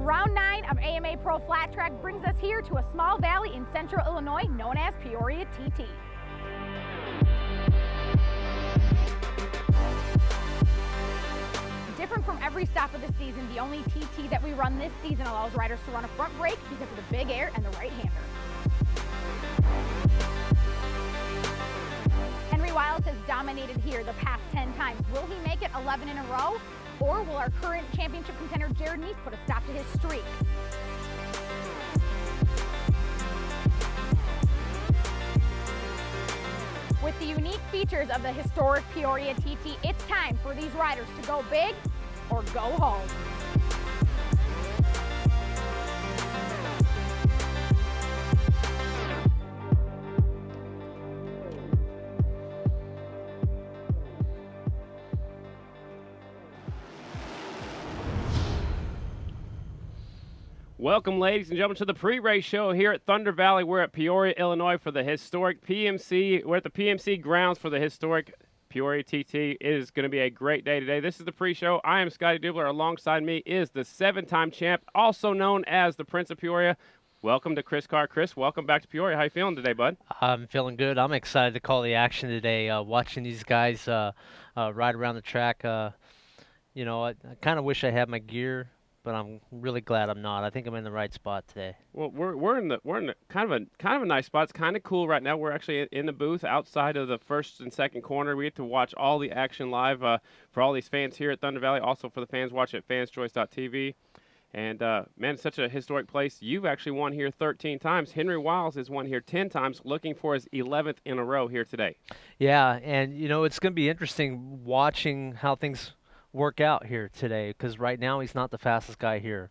Round 9 of AMA Pro Flat Track brings us here to a small valley in central Illinois known as Peoria TT. Different from every stop of the season, the only TT that we run this season allows riders to run a front brake because of the big air and the right-hander. Henry Wiles has dominated here the past 10 times. Will he make it 11 in a row? Or will our current championship contender Jared Meese put a stop to his streak? With the unique features of the historic Peoria TT, it's time for these riders to go big or go home. Welcome, ladies and gentlemen, to the pre-race show here at Thunder Valley. We're at Peoria, Illinois for the historic PMC. We're at the PMC grounds for the historic Peoria TT. It is going to be a great day today. This is the pre-show. I am Scottie Deubler. Alongside me is the 7-time champ, also known as the Prince of Peoria. Welcome to Chris Carr. Chris, welcome back to Peoria. How you feeling today, bud? I'm feeling good. I'm excited to call the action today. Watching these guys ride around the track, you know, I kind of wish I had my gear, but I'm really glad I'm not. I think I'm in the right spot today. Well, we're in kind of a nice spot. It's kind of cool right now. We're actually in the booth outside of the first and second corner. We get to watch all the action live for all these fans here at Thunder Valley. Also for the fans watching at fanschoice.tv. And man, it's such a historic place. You've actually won here 13 times. Henry Wiles has won here 10 times, looking for his 11th in a row here today. Yeah, and you know it's going to be interesting watching how things work out here today, because right now he's not the fastest guy here,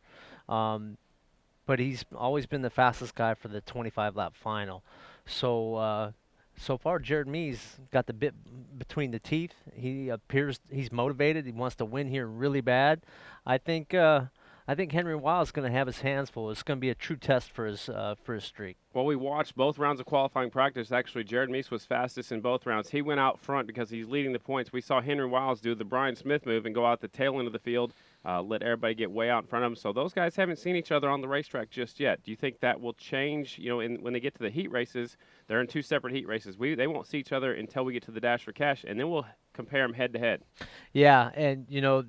but he's always been the fastest guy for the 25-lap final. So so far Jared Meese got the bit between the teeth. He appears he's motivated. He wants to win here really bad. I think Henry Wiles is going to have his hands full. It's going to be a true test for his streak. Well, we watched both rounds of qualifying practice. Actually, Jared Meese was fastest in both rounds. He went out front because he's leading the points. We saw Henry Wiles do the Brian Smith move and go out the tail end of the field, let everybody get way out in front of him. So those guys haven't seen each other on the racetrack just yet. Do you think that will change? You know, when they get to the heat races, they're in two separate heat races. They won't see each other until we get to the Dash for Cash, and then we'll compare them head to head. Yeah, and you know,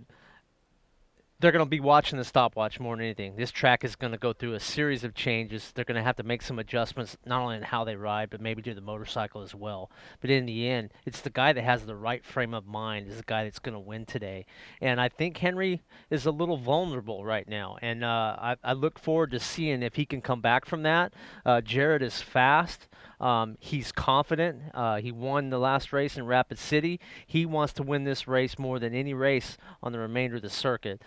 they're going to be watching the stopwatch more than anything. This track is going to go through a series of changes. They're going to have to make some adjustments, not only in how they ride, but maybe do the motorcycle as well. But in the end, it's the guy that has the right frame of mind is the guy that's going to win today. And I think Henry is a little vulnerable right now. And I look forward to seeing if he can come back from that. Jared is fast. He's confident. He won the last race in Rapid City. He wants to win this race more than any race on the remainder of the circuit.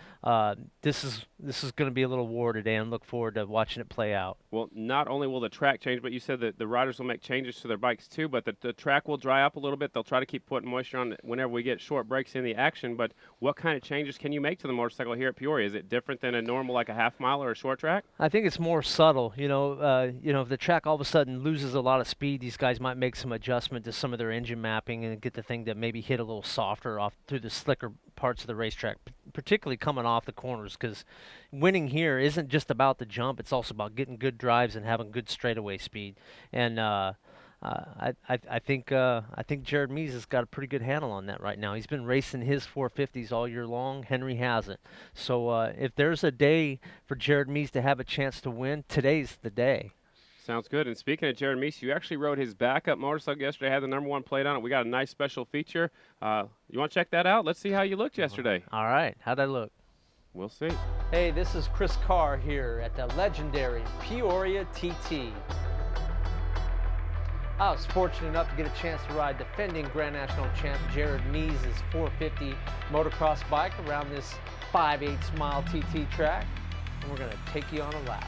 This is going to be a little war today, and look forward to watching it play out. Well, not only will the track change, but you said that the riders will make changes to their bikes too, but the track will dry up a little bit. They'll try to keep putting moisture on whenever we get short breaks in the action, but what kind of changes can you make to the motorcycle here at Peoria? Is it different than a normal, like a half mile or a short track? I think it's more subtle. You know, if the track all of a sudden loses a lot of speed, these guys might make some adjustment to some of their engine mapping and get the thing to maybe hit a little softer off through the slicker parts of the racetrack, particularly coming off the corners, because winning here isn't just about the jump. It's also about getting good drives and having good straightaway speed. And I think Jared Meese has got a pretty good handle on that right now. He's been racing his 450s all year long. Henry hasn't. So if there's a day for Jared Meese to have a chance to win, today's the day. Sounds good. And speaking of Jared Meese, you actually rode his backup motorcycle yesterday, had the #1 plate on it. We got a nice special feature. You want to check that out? Let's see how you looked yesterday. All right. How'd I look? We'll see. Hey, this is Chris Carr here at the legendary Peoria TT. I was fortunate enough to get a chance to ride defending Grand National champ Jared Meese's 450 motocross bike around this 5/8 mile TT track. And we're going to take you on a lap.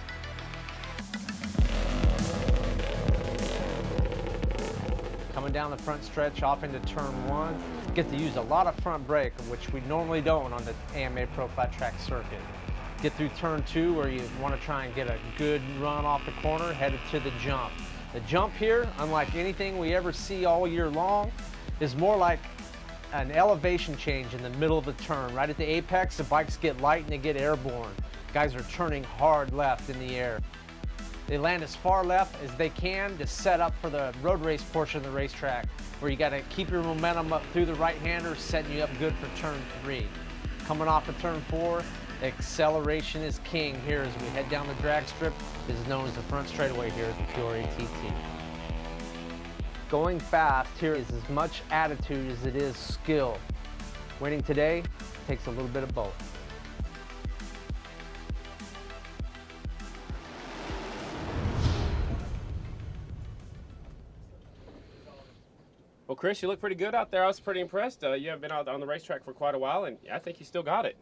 Coming down the front stretch off into turn 1, get to use a lot of front brake, which we normally don't on the AMA Pro Flat Track circuit. Get through turn 2 where you want to try and get a good run off the corner, headed to the jump. The jump here, unlike anything we ever see all year long, is more like an elevation change in the middle of the turn. Right at the apex, the bikes get light and they get airborne. Guys are turning hard left in the air. They land as far left as they can to set up for the road race portion of the racetrack, where you got to keep your momentum up through the right-hander, setting you up good for turn 3. Coming off of turn 4, acceleration is king here as we head down the drag strip. This is known as the front straightaway here at the Peoria TT. Going fast here is as much attitude as it is skill. Winning today takes a little bit of both. Well, Chris, you look pretty good out there. I was pretty impressed. You haven't been out on the racetrack for quite a while, and I think you still got it.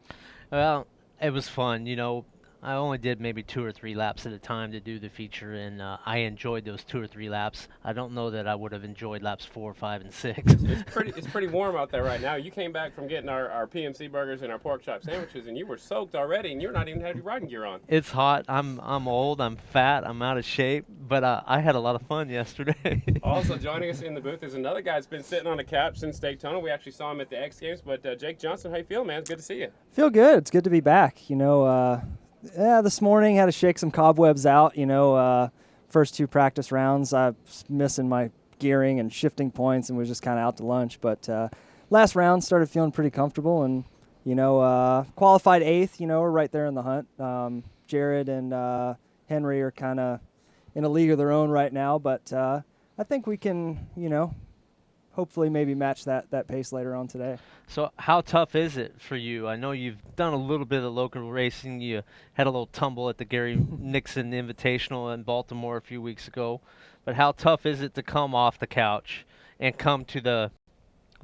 Well, it was fun. You know, I only did maybe 2 or 3 laps at a time to do the feature, and I enjoyed those 2 or 3 laps. I don't know that I would have enjoyed laps 4, 5, and 6. It's pretty warm out there right now. You came back from getting our PMC burgers and our pork chop sandwiches, and you were soaked already, and you're not even having your riding gear on. It's hot. I'm old. I'm fat. I'm out of shape. But I had a lot of fun yesterday. Also joining us in the booth is another guy that's been sitting on a couch since Daytona. We actually saw him at the X Games. But Jake Johnson, how you feel, man? It's good to see you. Feel good. It's good to be back. You know, this morning had to shake some cobwebs out. You know, first 2 practice rounds, I was missing my gearing and shifting points and was just kind of out to lunch. But last round started feeling pretty comfortable and, you know, qualified 8th. You know, we're right there in the hunt. Jared and Henry are kind of in a league of their own right now. But I think we can, you know, hopefully maybe match that pace later on today. So how tough is it for you? I know you've done a little bit of local racing. You had a little tumble at the Gary Nixon Invitational in Baltimore a few weeks ago. But how tough is it to come off the couch and come to the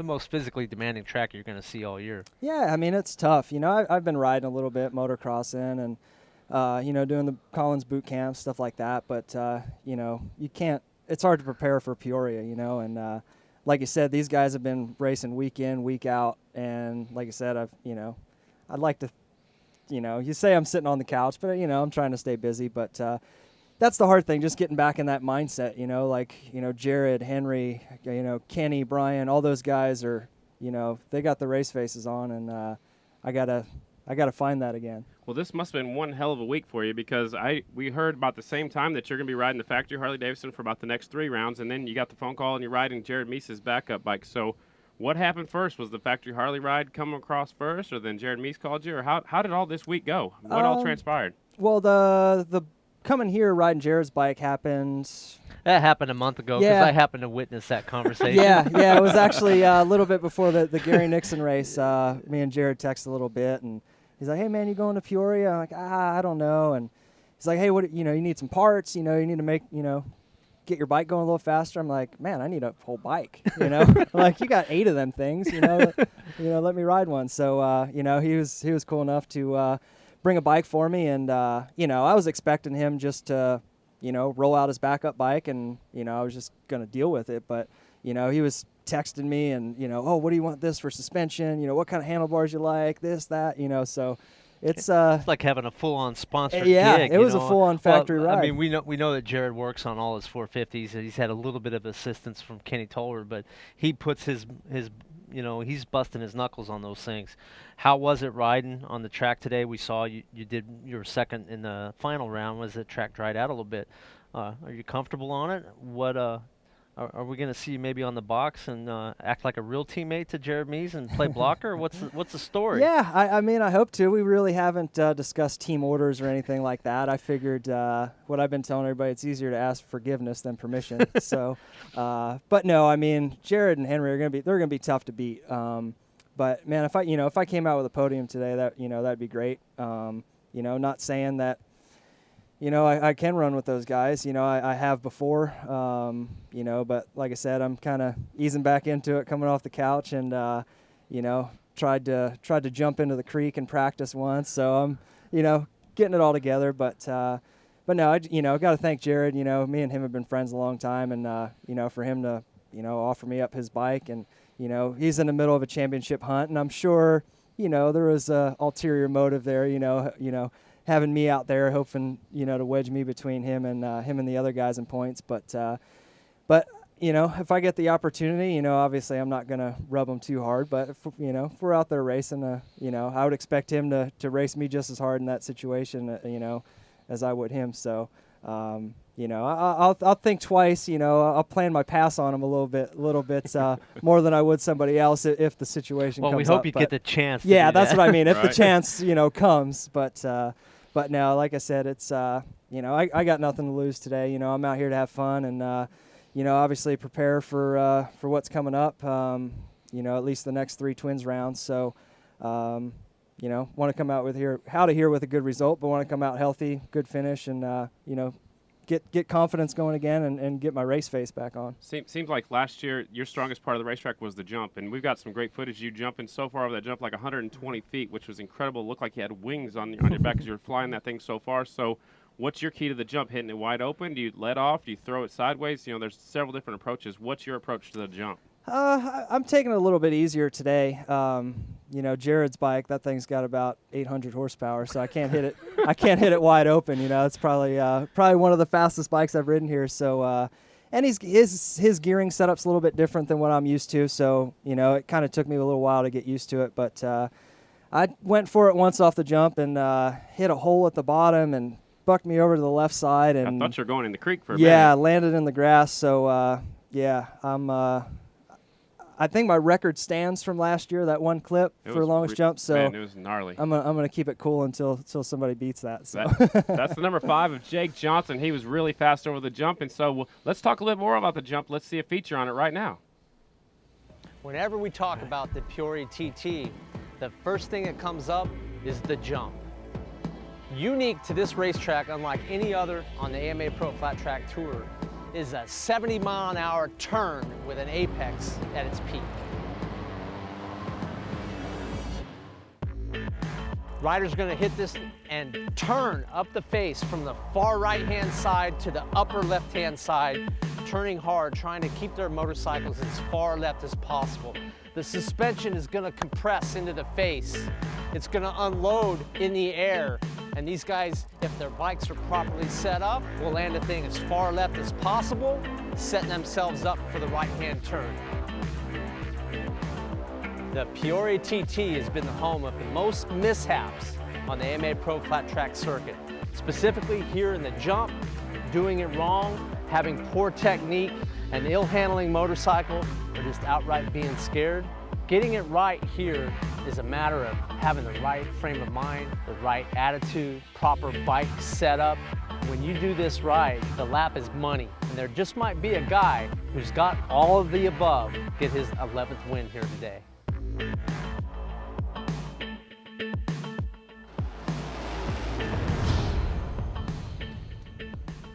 most physically demanding track you're going to see all year? Yeah, I mean, it's tough. You know, I've been riding a little bit, motocrossing, and, you know, doing the Collins boot camp, stuff like that. But, you know, you can't – it's hard to prepare for Peoria, you know, and like you said, these guys have been racing week in, week out, and like I said, I'd like to, you know, you say I'm sitting on the couch, but, you know, I'm trying to stay busy, but that's the hard thing, just getting back in that mindset, you know, like, you know, Jared, Henry, you know, Kenny, Brian, all those guys are, you know, they got the race faces on, and I gotta find that again. Well, this must have been one hell of a week for you because we heard about the same time that you're going to be riding the factory Harley-Davidson for about the next 3 rounds, and then you got the phone call and you're riding Jared Meese's backup bike. So what happened first? Was the factory Harley ride come across first, or then Jared Meese called you, or how did all this week go? What all transpired? Well, the coming here riding Jared's bike happened. That happened a month ago because I happened to witness that conversation. Yeah, it was actually a little bit before the Gary Nixon race. Me and Jared texted a little bit, and he's like, "Hey man, you going to Peoria?" I'm like, I don't know. And he's like, "Hey, what? You know, you need some parts. You know, you need to make, you know, get your bike going a little faster." I'm like, "Man, I need a whole bike." You know, I'm like, "You got 8 of them things. You know, let me ride one." So you know, he was cool enough to bring a bike for me, and you know, I was expecting him just to, you know, roll out his backup bike, and you know, I was just gonna deal with it. But you know, he was texting me and, you know, "Oh, what do you want this for suspension? You know, what kind of handlebars you like, this, that," you know, so it's like having a full-on sponsored gig. It was know? a full-on factory ride. I mean, we know that Jared works on all his 450s, and he's had a little bit of assistance from Kenny Toller, but he puts his you know, he's busting his knuckles on those things. How was it riding on the track today? We saw you did your second in the final round. Was the track dried out a little bit? Are you comfortable on it? What Are we going to see you maybe on the box and act like a real teammate to Jared Meese and play blocker? What's the story? Yeah, I mean, I hope to. We really haven't discussed team orders or anything like that. I figured what I've been telling everybody, it's easier to ask forgiveness than permission. So, but no, I mean, Jared and Henry they're gonna be tough to beat. But man, if I came out with a podium today, that'd be great. You know, not saying that. You know, I can run with those guys. You know, I have before. You know, but like I said, I'm kind of easing back into it, coming off the couch, and you know, tried to jump into the creek and practice once. So I'm, you know, getting it all together. But no, I got to thank Jared. You know, me and him have been friends a long time, and you know, for him to, you know, offer me up his bike, and you know, he's in the middle of a championship hunt, and I'm sure, you know, there was a ulterior motive there. You know. Having me out there, hoping, you know, to wedge me between him and the other guys in points, but if I get the opportunity, obviously I'm not going to rub him too hard, but if we're out there racing, I would expect him to race me just as hard in that situation, as I would him. So, I'll think twice, I'll plan my pass on him a little bit more than I would somebody else if the situation comes up. Well, we hope you get the chance. Yeah, that's that. what I mean. If Right. the chance, comes, but no, like I said, it's, I got nothing to lose today. I'm out here to have fun and, obviously prepare for what's coming up, at least the next 3 Twins rounds. So, want to come out with a good result, but want to come out healthy, good finish, and, get confidence going again and get my race face back on. Seems like last year your strongest part of the racetrack was the jump, and we've got some great footage you jumping so far over that jump, like 120 feet, which was incredible. It looked like you had wings on your back as you were flying that thing so far. So what's your key to the jump? Hitting it wide open? Do you let off? Do you throw it sideways? There's several different approaches. What's your approach to the jump? I'm taking it a little bit easier today. Jared's bike, that thing's got about 800 horsepower, so I can't hit it. I can't hit it wide open. It's probably one of the fastest bikes I've ridden here. So, and his gearing setup's a little bit different than what I'm used to. So, it kind of took me a little while to get used to it. But I went for it once off the jump and hit a hole at the bottom and bucked me over to the left side. And I thought you were going in the creek for a minute. Yeah, landed in the grass. So, I think my record stands from last year, that one clip for longest jump. So man, it was gnarly. I'm gonna keep it cool until somebody beats that. So that's the number 5 of Jake Johnson. He was really fast over the jump, and so let's talk a little more about the jump. Let's see a feature on it right now. Whenever we talk about the Peoria TT, the first thing that comes up is the jump. Unique to this racetrack, unlike any other on the AMA Pro Flat Track Tour, is a 70-mile-an-hour turn with an apex at its peak. Rider's gonna hit this and turn up the face from the far right-hand side to the upper left-hand side, turning hard, trying to keep their motorcycles as far left as possible. The suspension is gonna compress into the face. It's gonna unload in the air. And these guys, if their bikes are properly set up, will land the thing as far left as possible, setting themselves up for the right-hand turn. The Peoria TT has been the home of the most mishaps on the AMA Pro Flat Track circuit. Specifically here in the jump, doing it wrong, having poor technique, an ill-handling motorcycle, or just outright being scared. Getting it right here is a matter of having the right frame of mind, the right attitude, proper bike setup. When you do this right, the lap is money. And there just might be a guy who's got all of the above get his 11th win here today.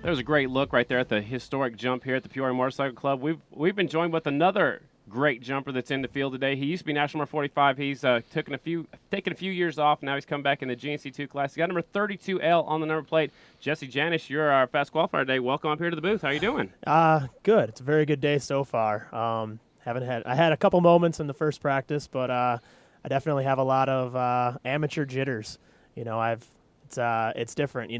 There's a great look right there at the historic jump here at the Peoria Motorcycle Club. We've been joined with another great jumper that's in the field today. He used to be National number 45. He's taken a few years off. Now he's come back in the GNC2 class. He got number 32L on the number plate. Jesse Janisch, you're our fast qualifier today. Welcome up here to the booth. How you doing? Good. It's a very good day so far. I had a couple moments in the first practice, but I definitely have a lot of amateur jitters. It's different.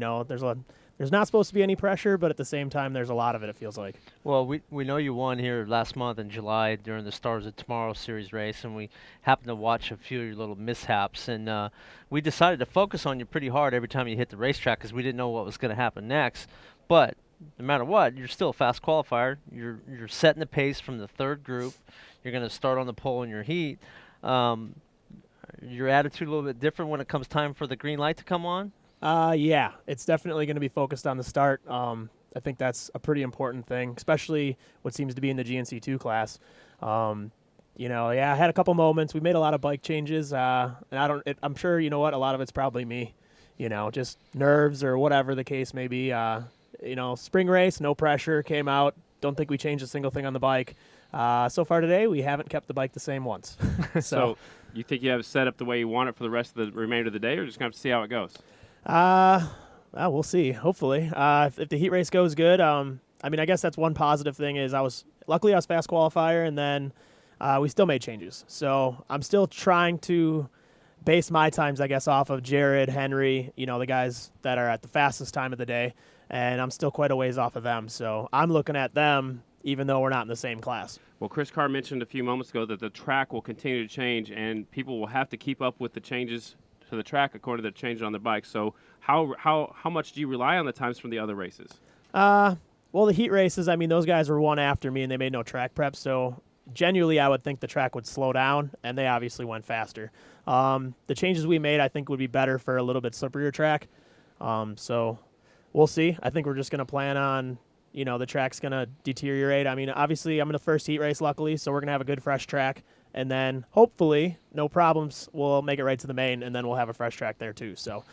There's not supposed to be any pressure, but at the same time, there's a lot of it, it feels like. Well, we know you won here last month in July during the Stars of Tomorrow series race, and we happened to watch a few of your little mishaps, and we decided to focus on you pretty hard every time you hit the racetrack because we didn't know what was going to happen next. But no matter what, you're still a fast qualifier. You're setting the pace from the third group. You're going to start on the pole in your heat. Your attitude a little bit different when it comes time for the green light to come on? Yeah, it's definitely going to be focused on the start. I think that's a pretty important thing, especially what seems to be in the GNC2 class. I had a couple moments. We made a lot of bike changes, and I'm sure, a lot of it's probably me, just nerves or whatever the case may be. Spring race, no pressure, came out. Don't think we changed a single thing on the bike. So far today, we haven't kept the bike the same once. So you think you have it set up the way you want it for the rest of the remainder of the day, or just going to have to see how it goes? We'll see. Hopefully, if the heat race goes good, I guess that's one positive thing is luckily I was fast qualifier, and then we still made changes. So I'm still trying to base my times, I guess, off of Jared, Henry, the guys that are at the fastest time of the day, and I'm still quite a ways off of them. So I'm looking at them even though we're not in the same class. Well, Chris Carr mentioned a few moments ago that the track will continue to change, and people will have to keep up with the changes to the track according to the changes on their bikes. So how much do you rely on the times from the other races? Well, the heat races, I mean, those guys were one after me, and they made no track prep, so genuinely I would think the track would slow down, and they obviously went faster. The changes we made, I think, would be better for a little bit slipperier track. So we'll see. I think we're just going to plan on, the track's going to deteriorate. I mean, obviously, I'm in the first heat race, luckily, so we're going to have a good, fresh track. And then, hopefully, no problems, we'll make it right to the main, and then we'll have a fresh track there, too. So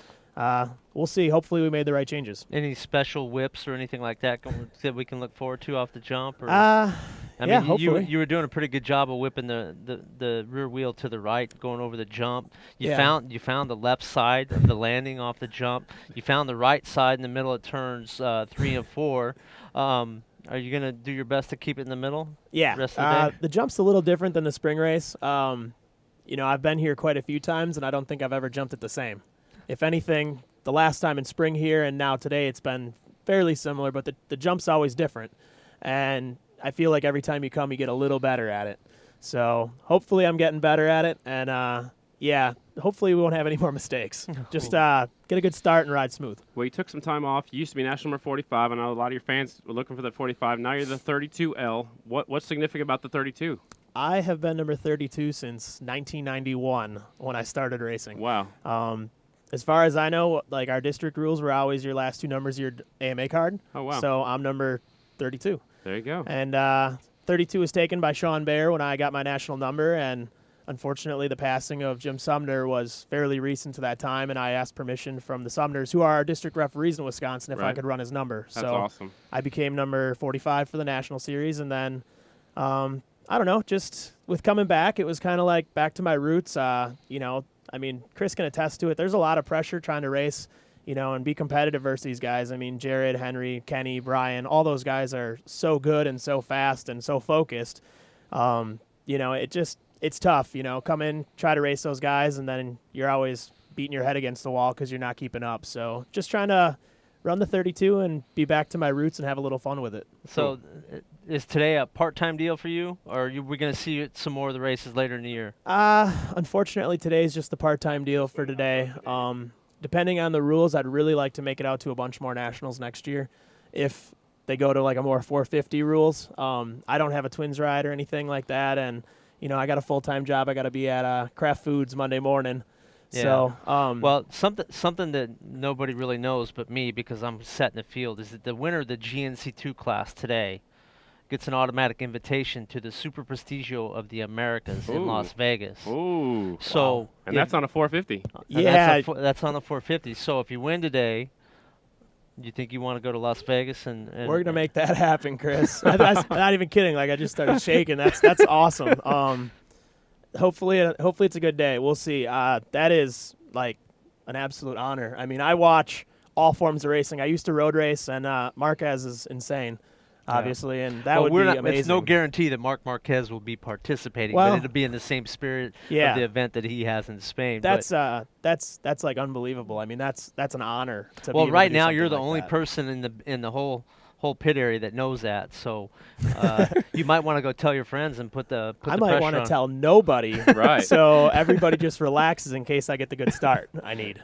we'll see. Hopefully, we made the right changes. Any special whips or anything like that that we can look forward to off the jump? Or? I yeah, mean, hopefully. you were doing a pretty good job of whipping the rear wheel to the right, going over the jump. You Yeah. found the left side of the landing off the jump. You found the right side in the middle of turns 3 and 4. Are you gonna do your best to keep it in the middle? Yeah. The rest of the day? The jump's a little different than the spring race. I've been here quite a few times, and I don't think I've ever jumped it the same. If anything, the last time in spring here and now today, it's been fairly similar, but the jump's always different. And I feel like every time you come, you get a little better at it. So hopefully I'm getting better at it. And, hopefully we won't have any more mistakes. Just get a good start and ride smooth. Well, you took some time off. You used to be national number 45. I know a lot of your fans were looking for the 45. Now you're the 32L. What's significant about the 32? I have been number 32 since 1991 when I started racing. Wow. As far as I know, like our district rules were always your last 2 numbers of your AMA card. Oh, wow. So I'm number 32. There you go. And 32 was taken by Sean Baer when I got my national number, and unfortunately the passing of Jim Sumner was fairly recent to that time, and I asked permission from the Sumners, who are our district referees in Wisconsin, if I Right. could run his number. That's so awesome. I became number 45 for the National Series, and then I don't know, just with coming back, it was kind of like back to my roots. I mean, Chris can attest to it. There's a lot of pressure trying to race, and be competitive versus these guys. I mean, Jared, Henry, Kenny, Brian, all those guys are so good and so fast and so focused. It's tough, come in, try to race those guys, and then you're always beating your head against the wall because you're not keeping up. So just trying to run the 32 and be back to my roots and have a little fun with it. So is today a part-time deal for you, or are we going to see some more of the races later in the year? Unfortunately, today's just the part-time deal for today. Depending on the rules, I'd really like to make it out to a bunch more nationals next year. If they go to like a more 450 rules, I don't have a twins ride or anything like that, and I got a full-time job. I got to be at Kraft Foods Monday morning. Yeah. So, well, something that nobody really knows but me, because I'm set in the field, is that the winner of the GNC2 class today gets an automatic invitation to the Super Prestigio of the Americas in Las Vegas. Ooh. So, wow. And that's on a 450. Yeah. That's on the 450. So if you win today, you think you want to go to Las Vegas and we're gonna make that happen, Chris. That's not even kidding. Like, I just started shaking. That's awesome. Hopefully it's a good day. We'll see. That is like an absolute honor. I mean, I watch all forms of racing. I used to road race, and Marquez is insane, obviously, and that would be amazing. It's no guarantee that Mark Marquez will be participating, Well, but it'll be in the same spirit yeah. of the event that he has in Spain. That's like unbelievable. I mean, that's an honor. To be well, able right to do now something you're the like only that. person in the whole pit area that knows that. So you might want to go tell your friends and put the I the might pressure want to on. tell nobody, Right. So everybody just relaxes in case I get the good start I need.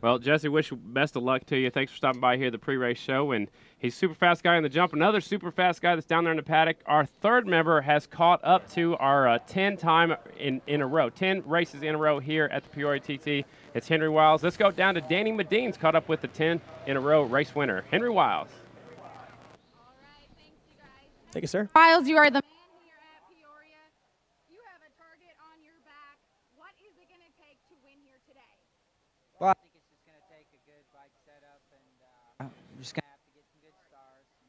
Well, Jesse, wish you best of luck to you. Thanks for stopping by here, the pre-race show. And he's a super fast guy in the jump. Another super fast guy that's down there in the paddock. Our third member has caught up to our 10 in a row, 10 races in a row here at the Peoria TT. It's Henry Wiles. Let's go down to Danny Medin's caught up with the 10 in a row race winner. Henry Wiles. Thank you, sir. Wiles, you are the man here at Peoria. You have a target on your back. What is it going to take to win here today? Well, I think it's just going to take a good bike setup, and we're just going to have to get some good starts and,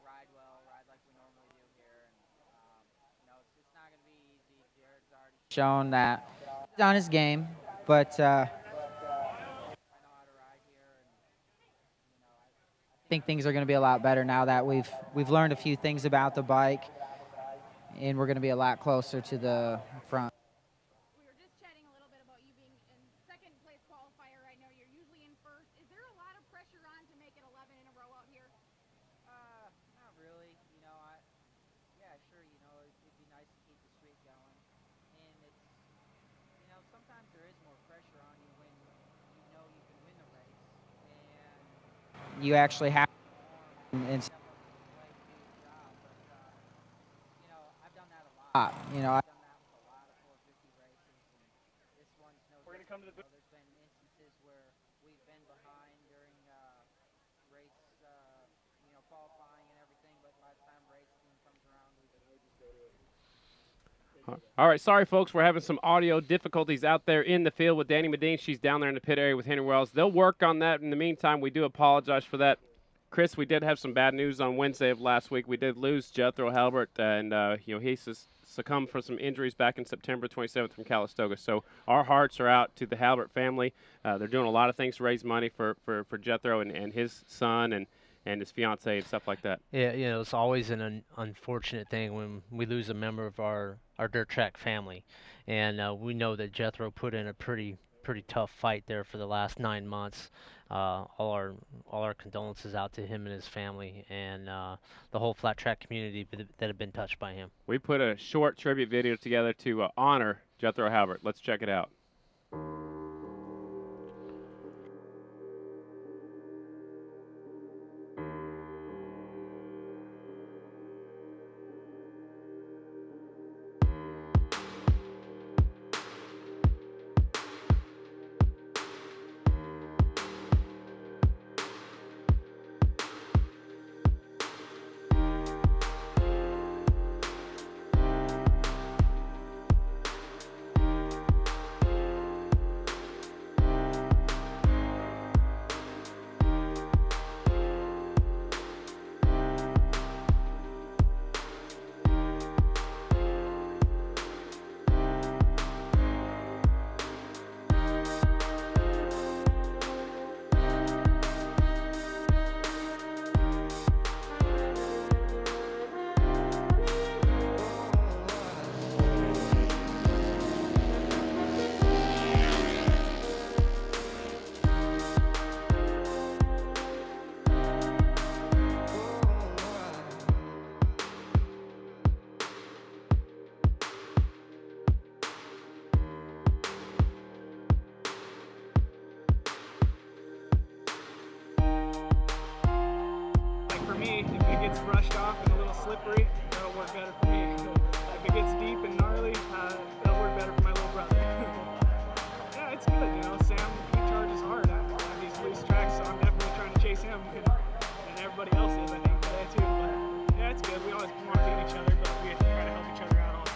ride well, ride like we normally do here. And, it's not going to be easy. Jared's already shown that he's on his game, but I know how to ride here, and, I think things are going to be a lot better now that we've learned a few things about the bike, and we're going to be a lot closer to the front. We were just chatting a little bit about you being in second place qualifier right now. You're usually in first. Is there a lot of pressure on to make it 11 in a row out here? Not really. sometimes there is more pressure on you when you know you can win the race, and you actually have to perform and step up to the plate and do your job. But you know, I've done that a lot. You know, I've done that with a lot of 450 races, and this one's no different. You know, there's been instances where we've been behind during race, you know, qualifying and everything, but by the time race team comes around, we just go to it. All right, sorry, folks. We're having some audio difficulties out there in the field with Danny Medine. She's down there in the pit area with Henry Wells. They'll work on that. In the meantime, we do apologize for that. Chris, we did have some bad news on Wednesday of last week. We did lose Jethro Halbert, and you know, he succumbed from some injuries back in September 27th from Calistoga. So our hearts are out to the Halbert family. They're doing a lot of things to raise money for Jethro and his son and his fiance and stuff like that. Yeah, you know, it's always an unfortunate thing when we lose a member of our dirt track family, and we know that Jethro put in a pretty tough fight there for the last 9 months. All our condolences out to him and his family, and the whole flat track community that have been touched by him. We put a short tribute video together to honor Jethro Halbert. Let's check it out. brushed off and a little slippery, that'll work better for me. If it gets deep and gnarly, that'll work better for my little brother. Yeah, it's good, you know, Sam, he charges hard on these loose tracks, so I'm definitely trying to chase him, and everybody else is, I think, today too. But yeah, it's good. We always want to beat each other, but we have to try to help each other out also.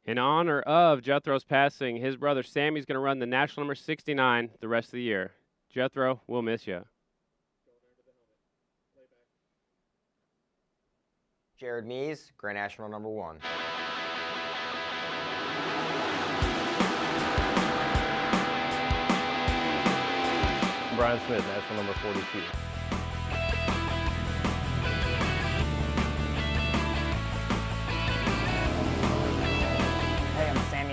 In honor of Jethro's passing, his brother Sammy's going to run the national number 69 the rest of the year. Jethro, we'll miss you. Jared Mees, Grand National number 1. Brian Smith, national number 42.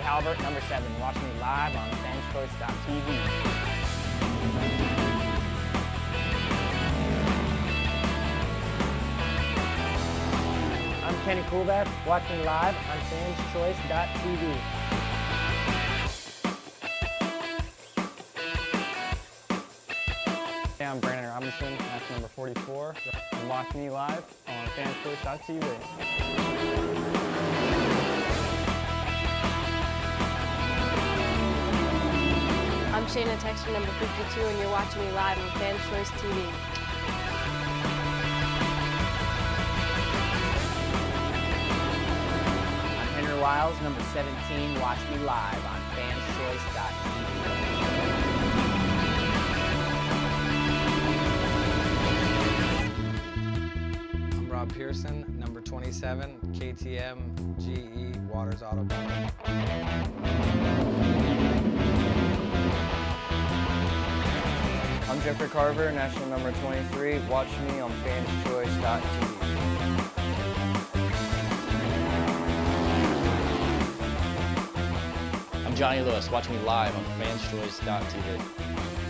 Halbert, number 7. Watch me live on fanschoice.tv. I'm Kenny Coolbath. Watch me live on fanschoice.tv. Hey, I'm Brandon Robinson, national number 44. And watch me live on fanschoice.tv. I'm Shayna Texter, number 52, and you're watching me live on Fans Choice TV. I'm Henry Wiles, number 17. Watch me live on fanschoice.tv. I'm Rob Pearson, number 27, KTM GE Waters Auto Body. I'm Jeffrey Carver, national number 23. Watch me on fanschoice.tv. I'm Johnny Lewis. Watch me live on fanschoice.tv.